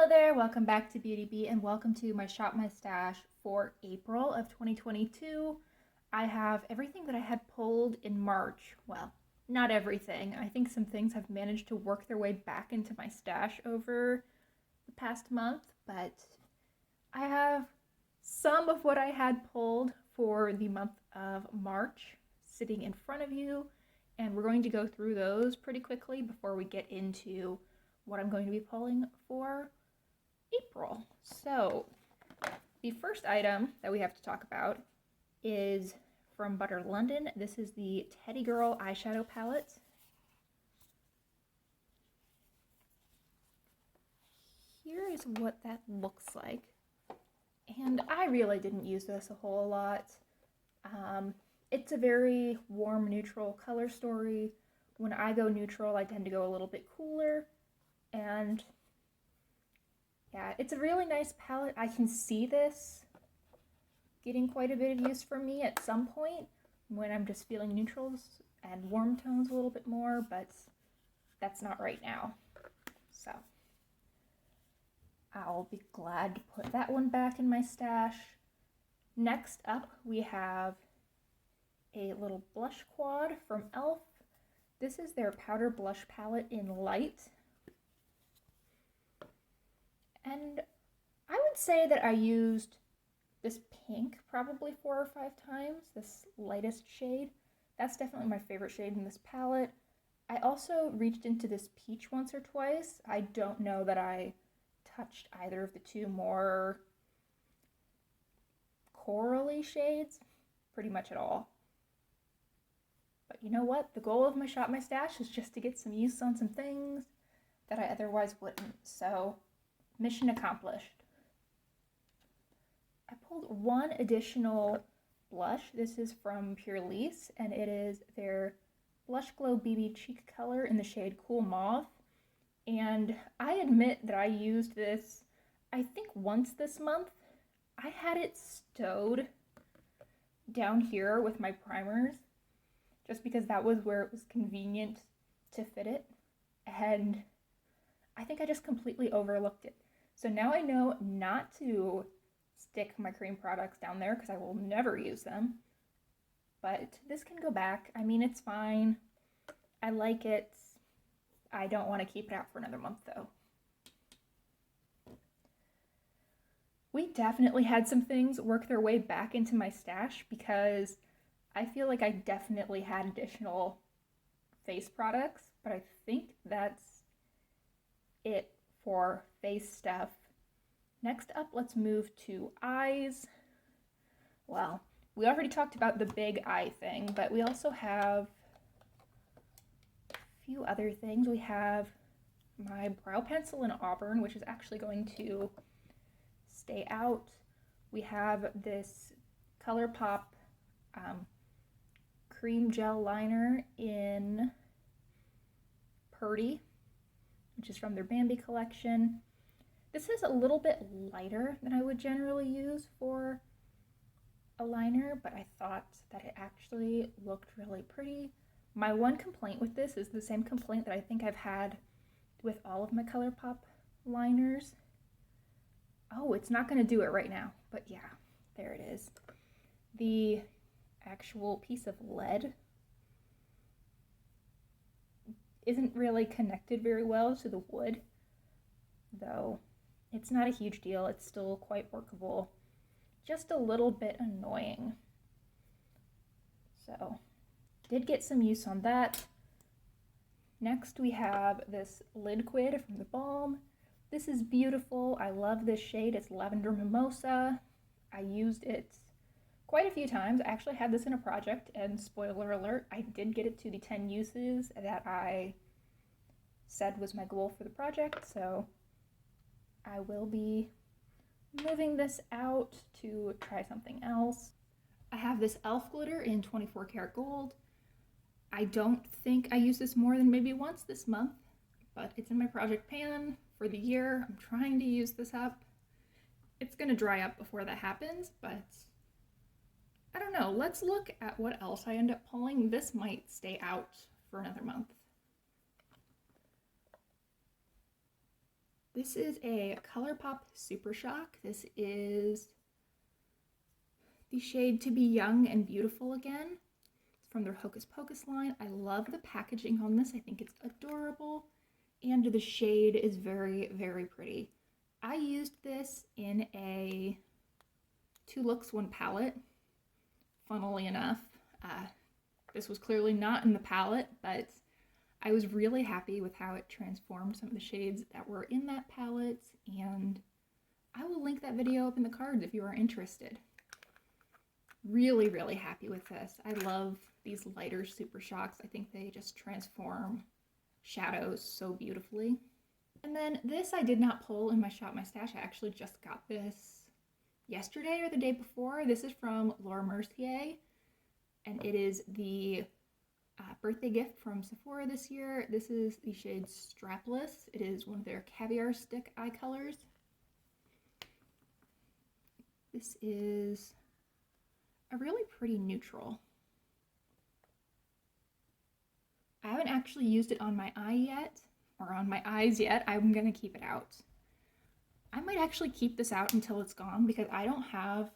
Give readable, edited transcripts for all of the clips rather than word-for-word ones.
Hello there, welcome back to Beauty Beat and welcome to my Shop My Stash for April of 2022. I have everything that I had pulled in March. Well, not everything. I think some things have managed to work their way back into my stash over the past month, but I have some of what I had pulled for the month of March sitting in front of you, and we're going to go through those pretty quickly before we get into what I'm going to be pulling for April. So the first item that we have to talk about is from Butter London. This is the Teddy Girl eyeshadow palette. Here is what that looks like. And I really didn't use this a whole lot. It's a very warm, neutral color story. When I go neutral, I tend to go a little bit cooler. And yeah, it's a really nice palette. I can see this getting quite a bit of use for me at some point when I'm just feeling neutrals and warm tones a little bit more, but that's not right now. So I'll be glad to put that one back in my stash. Next up, we have a little blush quad from e.l.f. This is their powder blush palette in light. And I would say that I used this pink probably 4 or 5 times, this lightest shade. That's definitely my favorite shade in this palette. I also reached into this peach once or twice. I don't know that I touched either of the two more corally shades pretty much at all. But you know what? The goal of my Shop My Stash is just to get some use on some things that I otherwise wouldn't. So mission accomplished. I pulled one additional blush. This is from Purlisse, and it is their Blush Glow BB Cheek Color in the shade Cool Mauve. And I admit that I used this, I think once this month. I had it stowed down here with my primers, just because that was where it was convenient to fit it. And I think I just completely overlooked it. So now I know not to stick my cream products down there because I will never use them. But this can go back. I mean, it's fine. I like it. I don't want to keep it out for another month though. We definitely had some things work their way back into my stash because I feel like I definitely had additional face products, but I think that's it for face stuff. Next up, let's move to eyes. Well, we already talked about the big eye thing, but we also have a few other things. We have my brow pencil in Auburn, which is actually going to stay out. We have this ColourPop cream gel liner in Purdy, which is from their Bambi collection. This is a little bit lighter than I would generally use for a liner, but I thought that it actually looked really pretty. My one complaint with this is the same complaint that I think I've had with all of my ColourPop liners. Oh, it's not going to do it right now, but yeah, there it is. The actual piece of lead isn't really connected very well to the wood, though it's not a huge deal. It's still quite workable. Just a little bit annoying. So, did get some use on that. Next we have this Liquid from the Balm. This is beautiful. I love this shade. It's Lavender Mimosa. I used it quite a few times. I actually had this in a project, and spoiler alert, I did get it to the 10 uses that I said was my goal for the project, so I will be moving this out to try something else. I have this e.l.f. glitter in 24 karat gold. I don't think I used this more than maybe once this month, but it's in my project pan for the year. I'm trying to use this up. It's gonna dry up before that happens, but I don't know. Let's look at what else I end up pulling. This might stay out for another month. This is a ColourPop Super Shock. This is the shade To Be Young and Beautiful Again. It's from their Hocus Pocus line. I love the packaging on this. I think it's adorable. And the shade is very, very pretty. I used this in a 2 looks, 1 palette. Funnily enough, this was clearly not in the palette, but I was really happy with how it transformed some of the shades that were in that palette, and I will link that video up in the cards if you are interested. Really, really happy with this. I love these lighter Super Shocks. I think they just transform shadows so beautifully. And then this I did not pull in my Shop My Stash. I actually just got this yesterday or the day before. This is from Laura Mercier, and it is the birthday gift from Sephora this year. This is the shade Strapless. It is one of their Caviar Stick eye colors. This is a really pretty neutral. I haven't actually used it on my eye yet, or on my eyes yet. I'm gonna keep it out. I might actually keep this out until it's gone because I don't have,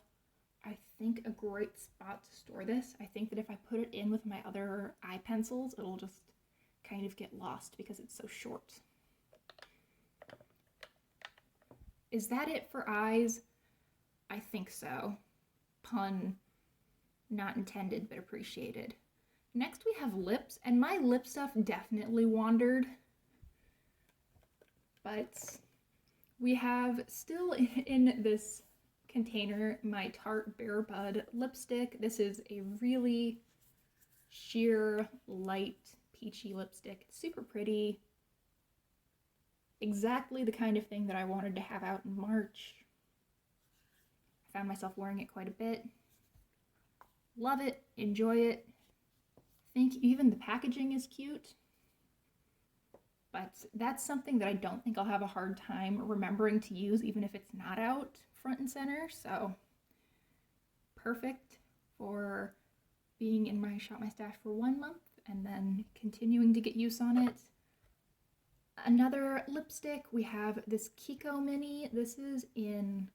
I think, a great spot to store this. I think that if I put it in with my other eye pencils, it'll just kind of get lost because it's so short. Is that it for eyes? I think so. Pun not intended, but appreciated. Next we have lips, and my lip stuff definitely wandered. But we have still in this container my Tarte Bare Bud lipstick. This is a really sheer, light, peachy lipstick. It's super pretty. Exactly the kind of thing that I wanted to have out in March. I found myself wearing it quite a bit. Love it, enjoy it. I think even the packaging is cute. But that's something that I don't think I'll have a hard time remembering to use, even if it's not out front and center. So perfect for being in my Shop My Stash for 1 month and then continuing to get use on it. Another lipstick, we have this Kiko Mini. This is in,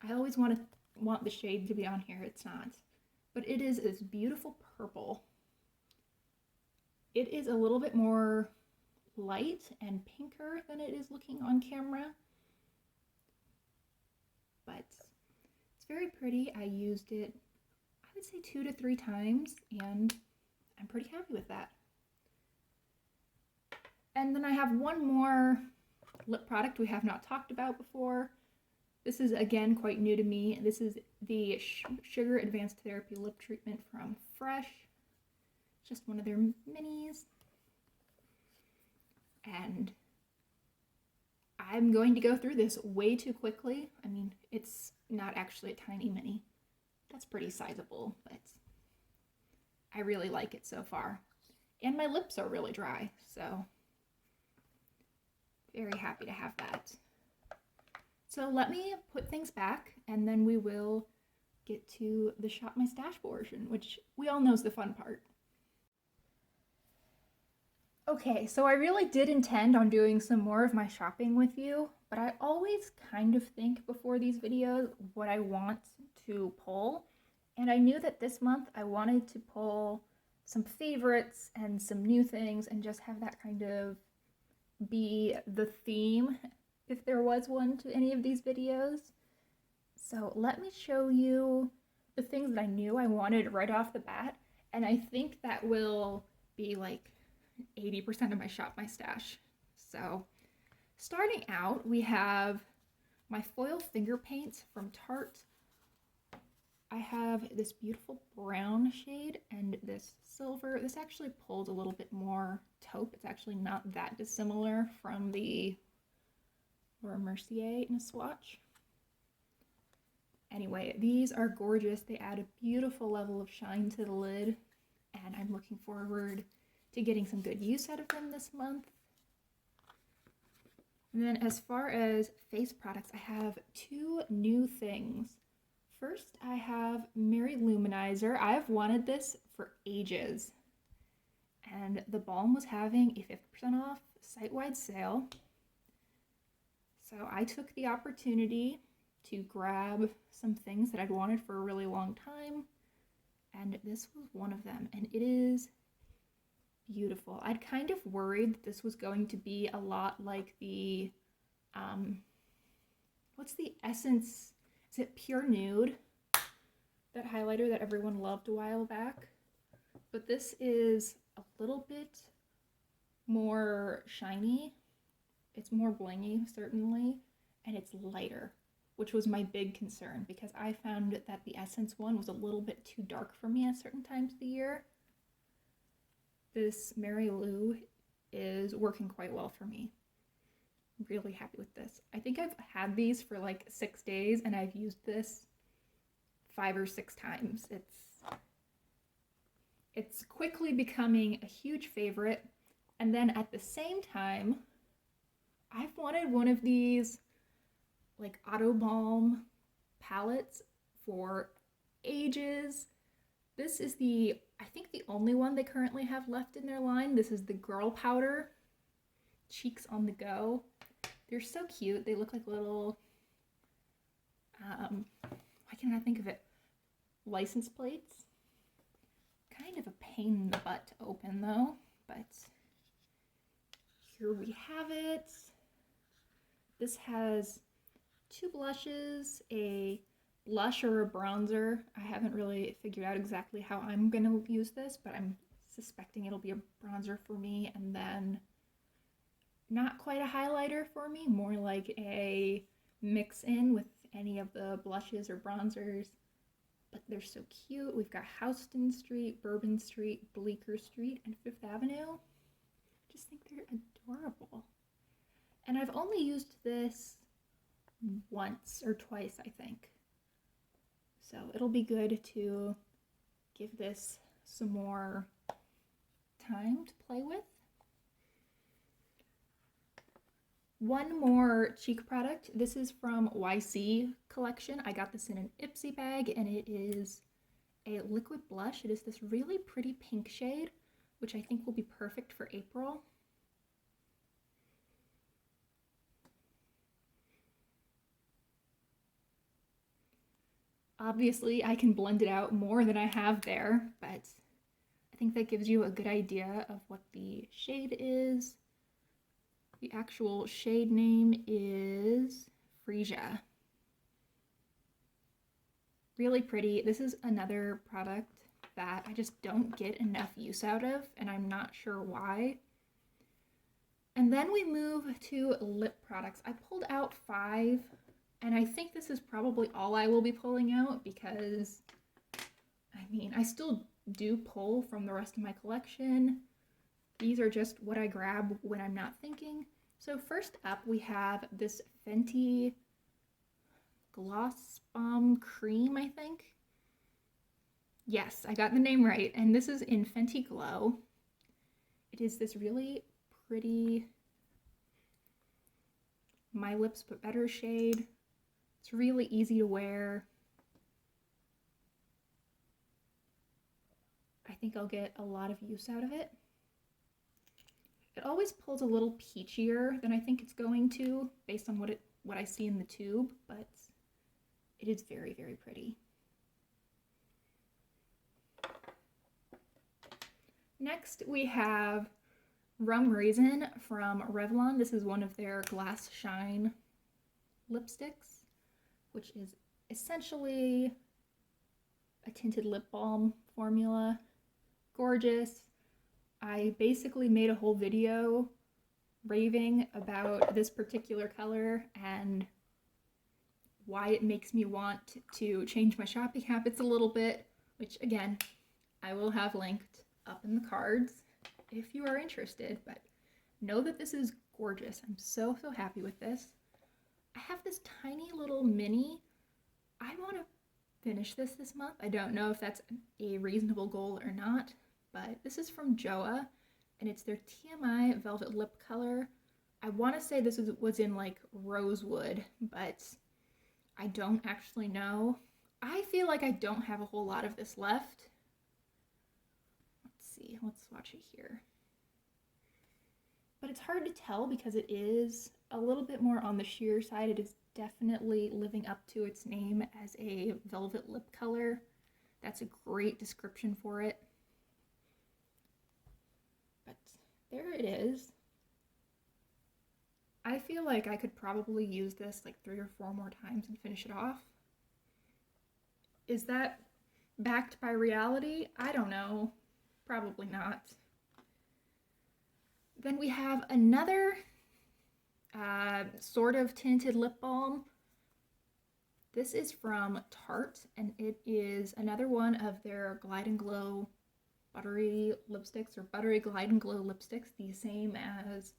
I always want the shade to be on here, it's not. But it is this beautiful purple. It is a little bit more light and pinker than it is looking on camera. But it's very pretty. I used it, I would say 2 to 3 times, and I'm pretty happy with that. And then I have one more lip product we have not talked about before. This is again quite new to me. This is the Sugar Advanced Therapy Lip Treatment from Fresh. Just one of their minis. And I'm going to go through this way too quickly. I mean, it's not actually a tiny mini. That's pretty sizable, but I really like it so far. And my lips are really dry, so very happy to have that. So let me put things back, and then we will get to the Shop My Stash portion, which we all know is the fun part. Okay, so I really did intend on doing some more of my shopping with you, but I always kind of think before these videos what I want to pull, and I knew that this month I wanted to pull some favorites and some new things and just have that kind of be the theme, if there was one, to any of these videos. So let me show you the things that I knew I wanted right off the bat, and I think that will be like 80% of my Shop My Stash. So starting out, we have my foil finger paints from Tarte. I have this beautiful brown shade and this silver. This actually pulls a little bit more taupe. It's actually not that dissimilar from the Laura Mercier in a swatch. Anyway, these are gorgeous. They add a beautiful level of shine to the lid, and I'm looking forward to getting some good use out of them this month. And then as far as face products, I have 2 new things. First, I have Mary Luminizer. I've wanted this for ages, and the Balm was having a 50% off site-wide sale. So I took the opportunity to grab some things that I'd wanted for a really long time, and this was one of them, and it is beautiful. I'd kind of worried that this was going to be a lot like the, what's the Essence, is it Pure Nude? That highlighter that everyone loved a while back. But this is a little bit more shiny. It's more blingy, certainly, and it's lighter, which was my big concern because I found that the Essence one was a little bit too dark for me at certain times of the year. This Mary Lou is working quite well for me. I'm really happy with this. I think I've had these for like 6 days and I've used this 5 or 6 times. It's quickly becoming a huge favorite. And then at the same time, I've wanted one of these like Auto Balm palettes for ages. This is I think the only one they currently have left in their line. This is the Girl Powder Cheeks on the Go. They're so cute. They look like little, why can't I think of it? License plates. Kind of a pain in the butt to open though, but here we have it. This has 2 blushes, a blush or a bronzer. I haven't really figured out exactly how I'm going to use this, but I'm suspecting it'll be a bronzer for me, and then not quite a highlighter for me, more like a mix in with any of the blushes or bronzers. But they're so cute. We've got Houston Street, Bourbon Street, Bleecker Street, and Fifth Avenue. I just think they're adorable. And I've only used this once or twice, I think. So it'll be good to give this some more time to play with. One more cheek product. This is from YC collection. I got this in an Ipsy bag, and it is a liquid blush. It is this really pretty pink shade, which I think will be perfect for April. Obviously, I can blend it out more than I have there, but I think that gives you a good idea of what the shade is. The actual shade name is Freesia. Really pretty. This is another product that I just don't get enough use out of, and I'm not sure why. And then we move to lip products. I pulled out 5, and I think this is probably all I will be pulling out because, I mean, I still do pull from the rest of my collection. These are just what I grab when I'm not thinking. So first up, we have this Fenty Gloss Bomb Cream, I think. Yes, I got the name right. And this is in Fenty Glow. It is this really pretty My Lips But Better shade. It's really easy to wear. I think I'll get a lot of use out of it. It always pulls a little peachier than I think it's going to based on what I see in the tube, but it is very, very pretty. Next, we have Rum Raisin from Revlon. This is one of their Glass Shine lipsticks, which is essentially a tinted lip balm formula. Gorgeous. I basically made a whole video raving about this particular color and why it makes me want to change my shopping habits a little bit, which again, I will have linked up in the cards if you are interested, but know that this is gorgeous. I'm so, so happy with this. I have this tiny little mini. I want to finish this month. I don't know if that's a reasonable goal or not, but this is from Joa, and it's their TMI Velvet Lip Color. I want to say this was in like Rosewood, but I don't actually know. I feel like I don't have a whole lot of this left. Let's see, let's swatch it here. But it's hard to tell because it is a little bit more on the sheer side. It is definitely living up to its name as a velvet lip color. That's a great description for it. But there it is. I feel like I could probably use this like 3 or 4 more times and finish it off. Is that backed by reality? I don't know. Probably not. Then we have another sort of tinted lip balm. This is from Tarte, and it is another one of their Glide and Glow buttery lipsticks, or buttery Glide and Glow lipsticks, the same as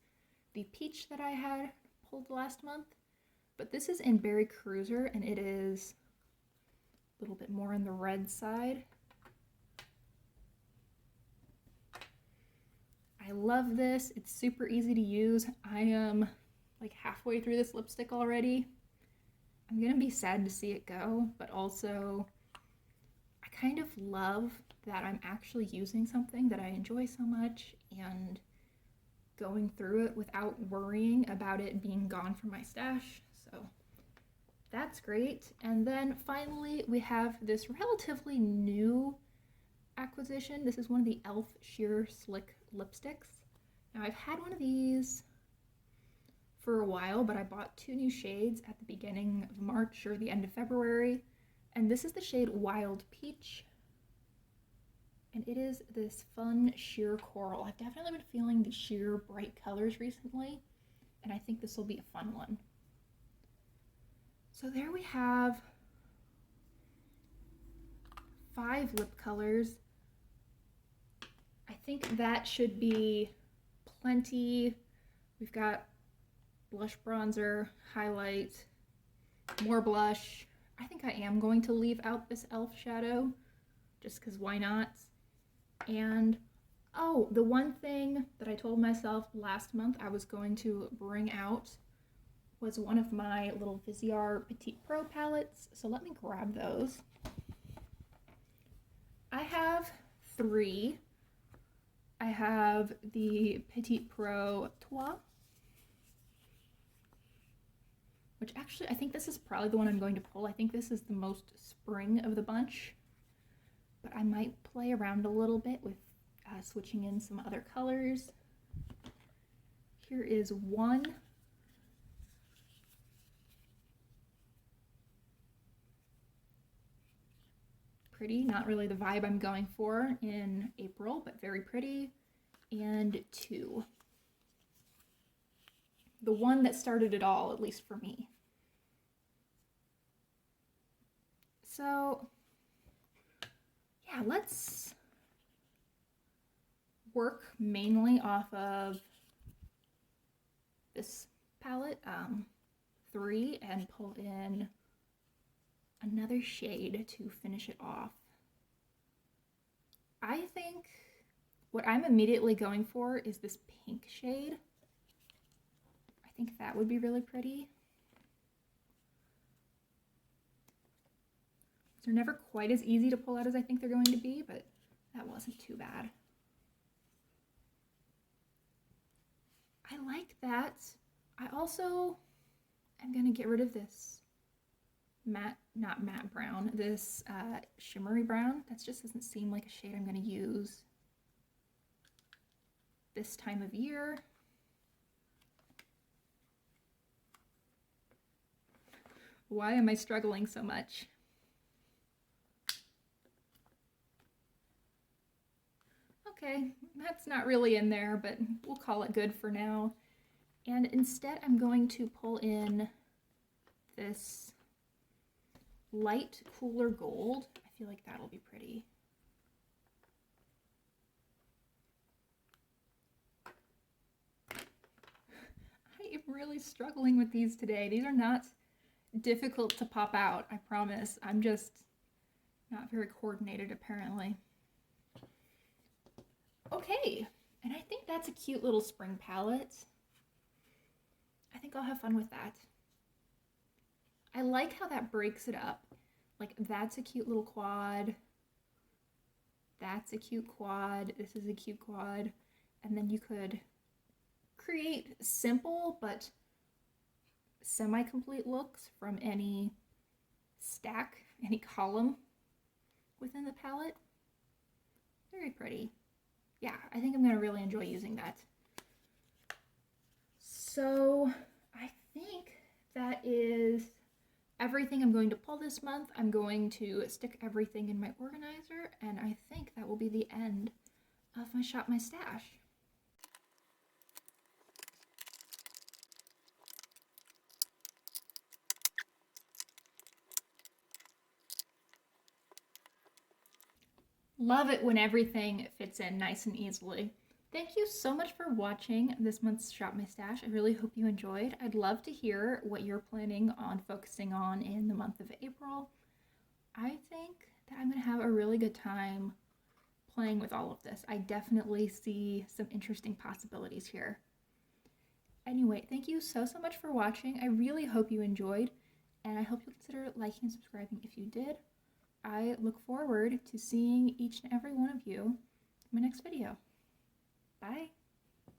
the peach that I had pulled last month. But this is in Berry Cruiser, and it is a little bit more on the red side. I love this. It's super easy to use. I am like halfway through this lipstick already. I'm gonna be sad to see it go, but also I kind of love that I'm actually using something that I enjoy so much and going through it without worrying about it being gone from my stash. So that's great. And then finally we have this relatively new acquisition. This is one of the e.l.f. Sheer Slick lipsticks. Now I've had one of these for a while, but I bought 2 new shades at the beginning of March or the end of February, and this is the shade Wild Peach, and it is this fun sheer coral. I've definitely been feeling the sheer bright colors recently, and I think this will be a fun one. So there we have 5 lip colors. I think that should be plenty. We've got blush, bronzer, highlight, more blush. I think I am going to leave out this e.l.f. shadow, just because why not? And, oh, the one thing that I told myself last month I was going to bring out was one of my little Viseart Petite Pro palettes, so let me grab those. I have 3. I have the Petite Pro Trois, which actually, I think this is probably the one I'm going to pull. I think this is the most spring of the bunch, but I might play around a little bit with switching in some other colors. Here is one. Pretty, not really the vibe I'm going for in April, but very pretty. And 2. The one that started it all, at least for me. So, yeah, let's work mainly off of this palette, 3, and pull in another shade to finish it off. I think what I'm immediately going for is this pink shade. I think that would be really pretty. They're never quite as easy to pull out as I think they're going to be, but that wasn't too bad. I like that. I also am going to get rid of this matte, not matte brown, this shimmery brown. That just doesn't seem like a shade I'm going to use this time of year. Why am I struggling so much? Okay, that's not really in there, but we'll call it good for now. And instead I'm going to pull in this light cooler gold. I feel like that'll be pretty. I am really struggling with these today. These are not difficult to pop out, I promise. I'm just not very coordinated, apparently. Okay, and I think that's a cute little spring palette. I think I'll have fun with that. I like how that breaks it up. Like, that's a cute little quad. That's a cute quad. This is a cute quad. And then you could create simple but semi-complete looks from any stack, any column within the palette. Very pretty. Yeah, I think I'm going to really enjoy using that. So I think that is everything I'm going to pull this month. I'm going to stick everything in my organizer, and I think that will be the end of my Shop My Stash. Love it when everything fits in nice and easily. Thank you so much for watching this month's Shop My Stash. I really hope you enjoyed. I'd love to hear what you're planning on focusing on in the month of April. I think that I'm going to have a really good time playing with all of this. I definitely see some interesting possibilities here. Anyway, thank you so much for watching. I really hope you enjoyed, and I hope you'll consider liking and subscribing if you did. I look forward to seeing each and every one of you in my next video. Bye!